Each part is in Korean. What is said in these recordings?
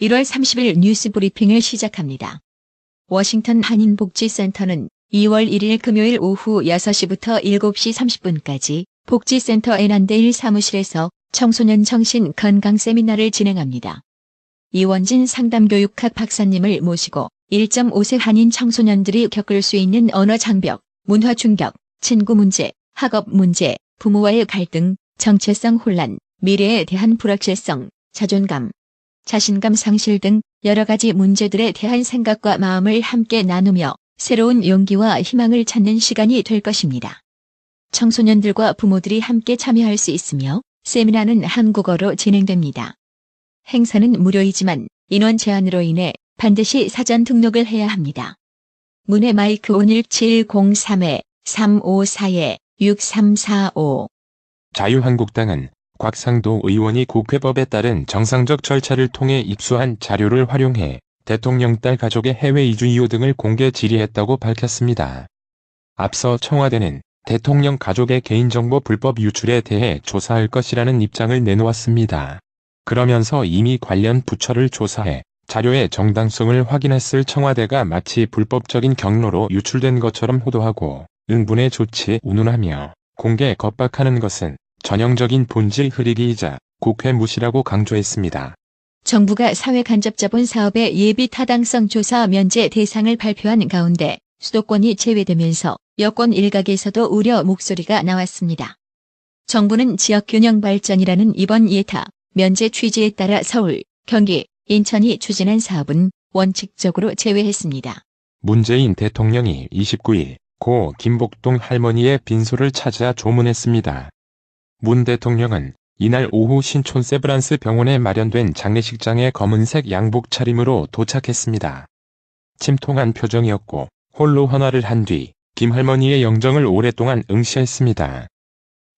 1월 30일 뉴스 브리핑을 시작합니다. 워싱턴 한인복지센터는 2월 1일 금요일 오후 6시부터 7시 30분까지 복지센터 애난데일 사무실에서 청소년 정신 건강 세미나를 진행합니다. 이원진 상담교육학 박사님을 모시고 1.5세 한인 청소년들이 겪을 수 있는 언어 장벽, 문화 충격, 친구 문제, 학업 문제, 부모와의 갈등, 정체성 혼란, 미래에 대한 불확실성, 자존감, 자신감 상실 등 여러 가지 문제들에 대한 생각과 마음을 함께 나누며 새로운 용기와 희망을 찾는 시간이 될 것입니다. 청소년들과 부모들이 함께 참여할 수 있으며 세미나는 한국어로 진행됩니다. 행사는 무료이지만 인원 제한으로 인해 반드시 사전 등록을 해야 합니다. 문의 마이크 01703-354-6345 자유한국당은 곽상도 의원이 국회법에 따른 정상적 절차를 통해 입수한 자료를 활용해 대통령 딸 가족의 해외 이주 이유 등을 공개 질의했다고 밝혔습니다. 앞서 청와대는 대통령 가족의 개인정보 불법 유출에 대해 조사할 것이라는 입장을 내놓았습니다. 그러면서 이미 관련 부처를 조사해 자료의 정당성을 확인했을 청와대가 마치 불법적인 경로로 유출된 것처럼 호도하고 응분의 조치에 운운하며 공개 겁박하는 것은 전형적인 본질 흐리기이자 국회 무시라고 강조했습니다. 정부가 사회간접자본 사업의 예비 타당성 조사 면제 대상을 발표한 가운데 수도권이 제외되면서 여권 일각에서도 우려 목소리가 나왔습니다. 정부는 지역균형 발전이라는 이번 예타 면제 취지에 따라 서울, 경기, 인천이 추진한 사업은 원칙적으로 제외했습니다. 문재인 대통령이 29일 고 김복동 할머니의 빈소를 찾아 조문했습니다. 문 대통령은 이날 오후 신촌 세브란스 병원에 마련된 장례식장에 검은색 양복 차림으로 도착했습니다. 침통한 표정이었고 홀로 헌화를 한 뒤 김 할머니의 영정을 오랫동안 응시했습니다.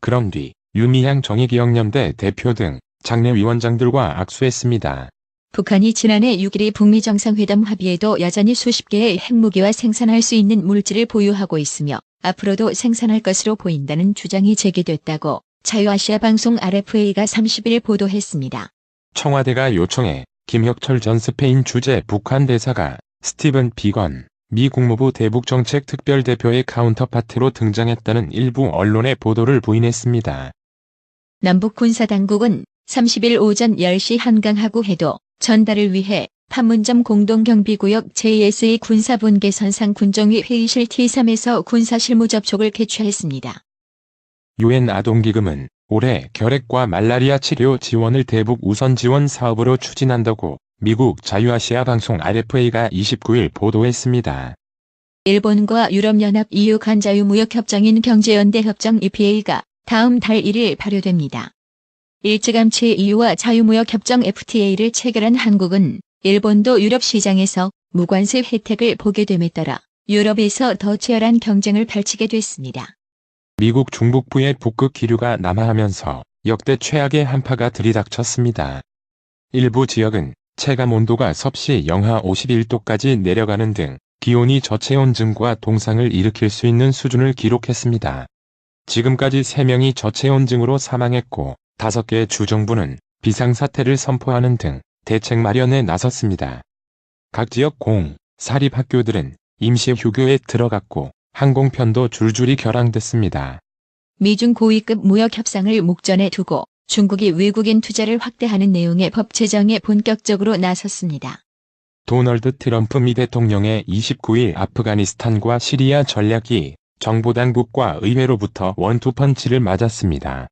그런 뒤 유미향 정의기억연대 대표 등 장례위원장들과 악수했습니다. 북한이 지난해 6일 북미 정상회담 합의에도 여전히 수십 개의 핵무기와 생산할 수 있는 물질을 보유하고 있으며 앞으로도 생산할 것으로 보인다는 주장이 제기됐다고 자유아시아 방송 RFA가 30일 보도했습니다. 청와대가 요청해 김혁철 전 스페인 주재 북한 대사가 스티븐 비건 미 국무부 대북정책특별대표의 카운터파트로 등장했다는 일부 언론의 보도를 부인했습니다. 남북 군사당국은 30일 오전 10시 한강하구 해도 전달을 위해 판문점 공동경비구역 JSA 군사분계선상 군정위 회의실 T3에서 군사실무 접촉을 개최했습니다. 유엔 아동기금은 올해 결핵과 말라리아 치료 지원을 대북 우선 지원 사업으로 추진한다고 미국 자유아시아 방송 RFA가 29일 보도했습니다. 일본과 유럽연합 EU 간 자유무역협정인 경제연대협정 EPA가 다음 달 1일 발효됩니다. 일찌감치 EU와 자유무역협정 FTA를 체결한 한국은 일본도 유럽 시장에서 무관세 혜택을 보게 됨에 따라 유럽에서 더 치열한 경쟁을 펼치게 됐습니다. 미국 중북부의 북극 기류가 남하하면서 역대 최악의 한파가 들이닥쳤습니다. 일부 지역은 체감 온도가 섭씨 영하 51도까지 내려가는 등 기온이 저체온 증과 동상을 일으킬 수 있는 수준을 기록했습니다. 지금까지 3명이 저체온 증으로 사망했고 5개 주정부는 비상사태를 선포하는 등 대책 마련에 나섰습니다. 각 지역 공, 사립학교들은 임시 휴교에 들어갔고 항공편도 줄줄이 결항됐습니다. 미중 고위급 무역 협상을 목전에 두고 중국이 외국인 투자를 확대하는 내용의 법 제정에 본격적으로 나섰습니다. 도널드 트럼프 미 대통령의 29일 아프가니스탄과 시리아 전략이 정보당국과 의회로부터 원투펀치를 맞았습니다.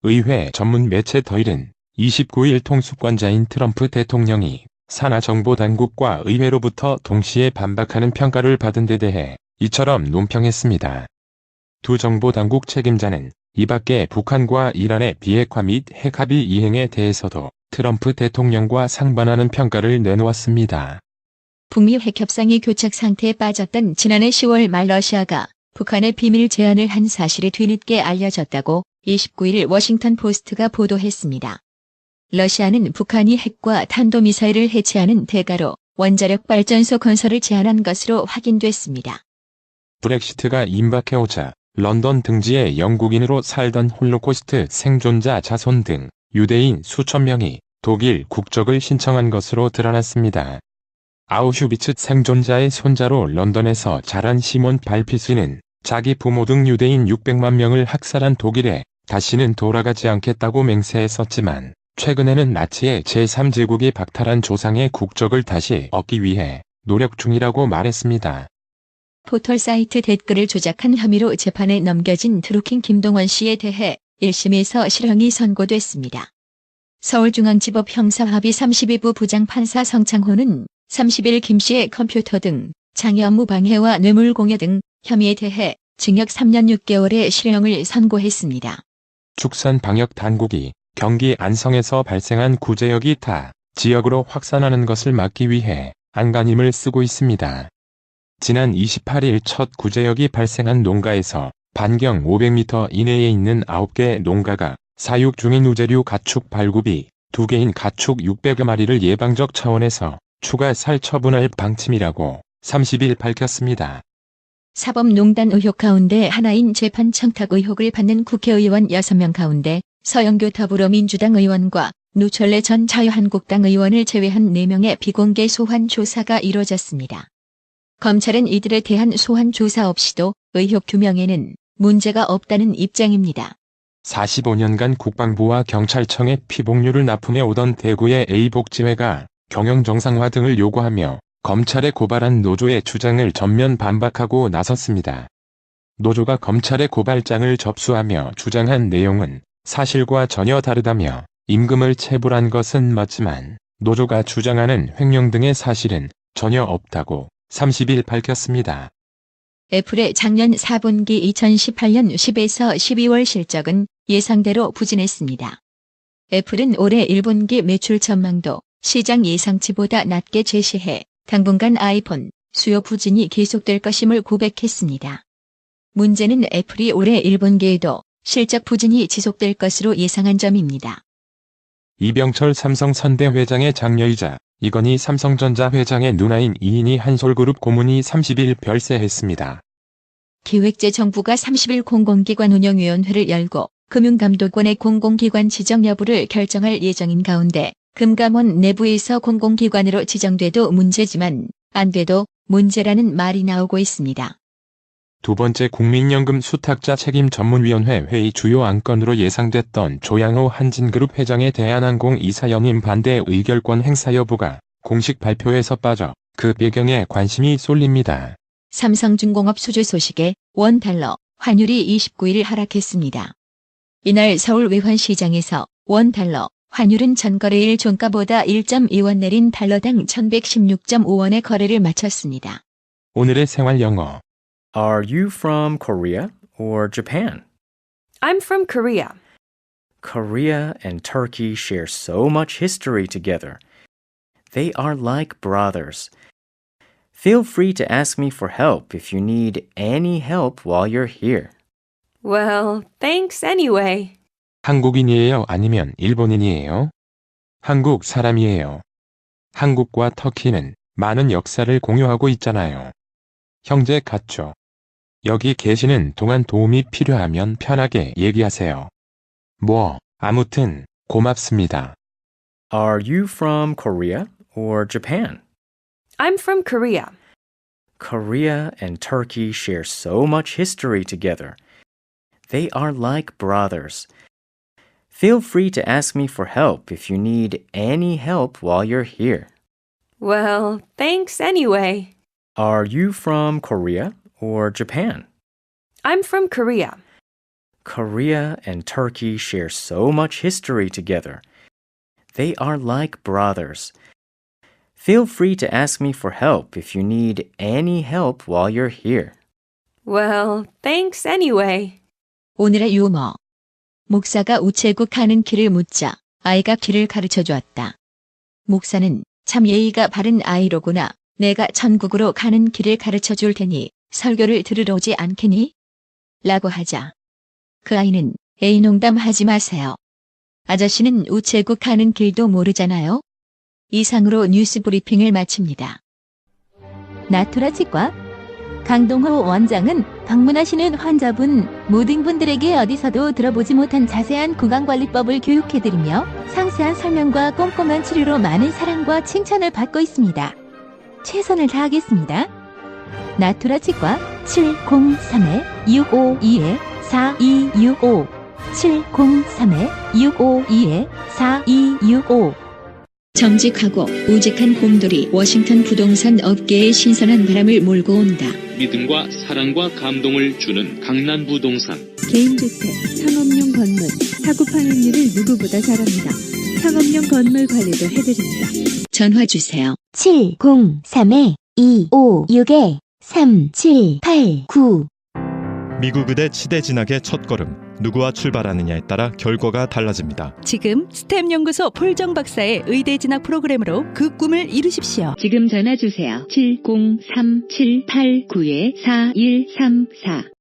의회 전문 매체 더일은 29일 통수권자인 트럼프 대통령이 산하 정보당국과 의회로부터 동시에 반박하는 평가를 받은 데 대해 이처럼 논평했습니다. 두 정보당국 책임자는 이 밖에 북한과 이란의 비핵화 및 핵합의 이행에 대해서도 트럼프 대통령과 상반하는 평가를 내놓았습니다. 북미 핵협상이 교착 상태에 빠졌던 지난해 10월 말 러시아가 북한의 비밀 제안을 한 사실이 뒤늦게 알려졌다고 29일 워싱턴 포스트가 보도했습니다. 러시아는 북한이 핵과 탄도미사일을 해체하는 대가로 원자력 발전소 건설을 제안한 것으로 확인됐습니다. 브렉시트가 임박해오자 런던 등지에 영국인으로 살던 홀로코스트 생존자 자손 등 유대인 수천 명이 독일 국적을 신청한 것으로 드러났습니다. 아우슈비츠 생존자의 손자로 런던에서 자란 시몬 발피스는 자기 부모 등 유대인 600만 명을 학살한 독일에 다시는 돌아가지 않겠다고 맹세했었지만 최근에는 나치의 제3제국이 박탈한 조상의 국적을 다시 얻기 위해 노력 중이라고 말했습니다. 포털사이트 댓글을 조작한 혐의로 재판에 넘겨진 드루킹 김동원 씨에 대해 1심에서 실형이 선고됐습니다. 서울중앙지법 형사합의 32부 부장판사 성창호는 30일 김 씨의 컴퓨터 등 장애 업무 방해와 뇌물공여 등 혐의에 대해 징역 3년 6개월의 실형을 선고했습니다. 축산방역당국이 경기 안성에서 발생한 구제역이 타 지역으로 확산하는 것을 막기 위해 안간힘을 쓰고 있습니다. 지난 28일 첫 구제역이 발생한 농가에서 반경 500m 이내에 있는 9개 농가가 사육 중인 우제류 가축 발굽이 2개인 가축 600여 마리를 예방적 차원에서 추가 살처분할 방침이라고 30일 밝혔습니다. 사법농단 의혹 가운데 하나인 재판 청탁 의혹을 받는 국회의원 6명 가운데 서영교 더불어민주당 의원과 노철래 전 자유한국당 의원을 제외한 4명의 비공개 소환 조사가 이뤄졌습니다. 검찰은 이들에 대한 소환 조사 없이도 의혹 규명에는 문제가 없다는 입장입니다. 45년간 국방부와 경찰청에 피복류를 납품해 오던 대구의 A복지회가 경영 정상화 등을 요구하며 검찰에 고발한 노조의 주장을 전면 반박하고 나섰습니다. 노조가 검찰의 고발장을 접수하며 주장한 내용은 사실과 전혀 다르다며 임금을 체불한 것은 맞지만 노조가 주장하는 횡령 등의 사실은 전혀 없다고 30일 밝혔습니다. 애플의 작년 4분기 2018년 10에서 12월 실적은 예상대로 부진했습니다. 애플은 올해 1분기 매출 전망도 시장 예상치보다 낮게 제시해 당분간 아이폰 수요 부진이 계속될 것임을 고백했습니다. 문제는 애플이 올해 1분기에도 실적 부진이 지속될 것으로 예상한 점입니다. 이병철 삼성선대 회장의 장녀이자 이건희 삼성전자 회장의 누나인 이인희 한솔그룹 고문이 30일 별세했습니다. 기획재정부가 30일 공공기관 운영위원회를 열고 금융감독원의 공공기관 지정 여부를 결정할 예정인 가운데 금감원 내부에서 공공기관으로 지정돼도 문제지만 안 돼도 문제라는 말이 나오고 있습니다. 두 번째 국민연금 수탁자 책임전문위원회 회의 주요 안건으로 예상됐던 조양호 한진그룹 회장의 대한항공 이사 연임 반대 의결권 행사 여부가 공식 발표에서 빠져 그 배경에 관심이 쏠립니다. 삼성중공업 수주 소식에 원달러 환율이 29일 하락했습니다. 이날 서울 외환시장에서 원달러 환율은 전거래일 종가보다 1.2원 내린 달러당 1116.5원의 거래를 마쳤습니다. 오늘의 생활영어. Are you from Korea or Japan? I'm from Korea. Korea and Turkey share so much history together. They are like brothers. Feel free to ask me for help if you need any help while you're here. Well, thanks anyway. 한국인이에요? 아니면 일본인이에요? 한국 사람이에요. 한국과 터키는 많은 역사를 공유하고 있잖아요. 형제 같죠? 여기 계시는 동안 도움이 필요하면 편하게 얘기하세요. 아무튼 고맙습니다. Are you from Korea or Japan? I'm from Korea. Korea and Turkey share so much history together. They are like brothers. Feel free to ask me for help if you need any help while you're here. Well, thanks anyway. Are you from Korea or Japan? I'm from Korea. Korea and Turkey share so much history together. They are like brothers. Feel free to ask me for help if you need any help while you're here. Well, thanks anyway. 오늘의 유머. 목사가 우체국 가는 길을 묻자 아이가 길을 가르쳐 주었다. 목사는 참 예의가 바른 아이로구나. 내가 천국으로 가는 길을 가르쳐 줄 테니 설교를 들으러 오지 않겠니? 라고 하자 그 아이는 에이 농담하지 마세요. 아저씨는 우체국 가는 길도 모르잖아요. 이상으로 뉴스 브리핑을 마칩니다. 나토라 치과 강동호 원장은 방문하시는 환자분 모든 분들에게 어디서도 들어보지 못한 자세한 구강관리법을 교육해드리며 상세한 설명과 꼼꼼한 치료로 많은 사랑과 칭찬을 받고 있습니다. 최선을 다하겠습니다. 나투라 치과 703-652-4265 703-652-4265 정직하고 우직한 곰돌이 워싱턴 부동산 업계에 신선한 바람을 몰고 온다. 믿음과 사랑과 감동을 주는 강남 부동산. 개인주택, 상업용 건물, 사고 판매율을 누구보다 잘합니다. 상업용 건물 관리도 해드립니다. 전화 주세요. 703-256-3789 미국 의대 치대 진학의 첫걸음, 누구와 출발하느냐에 따라 결과가 달라집니다. 지금 스템 연구소 폴정 박사의 의대 진학 프로그램으로 그 꿈을 이루십시오. 지금 전화 주세요. 703-789-4134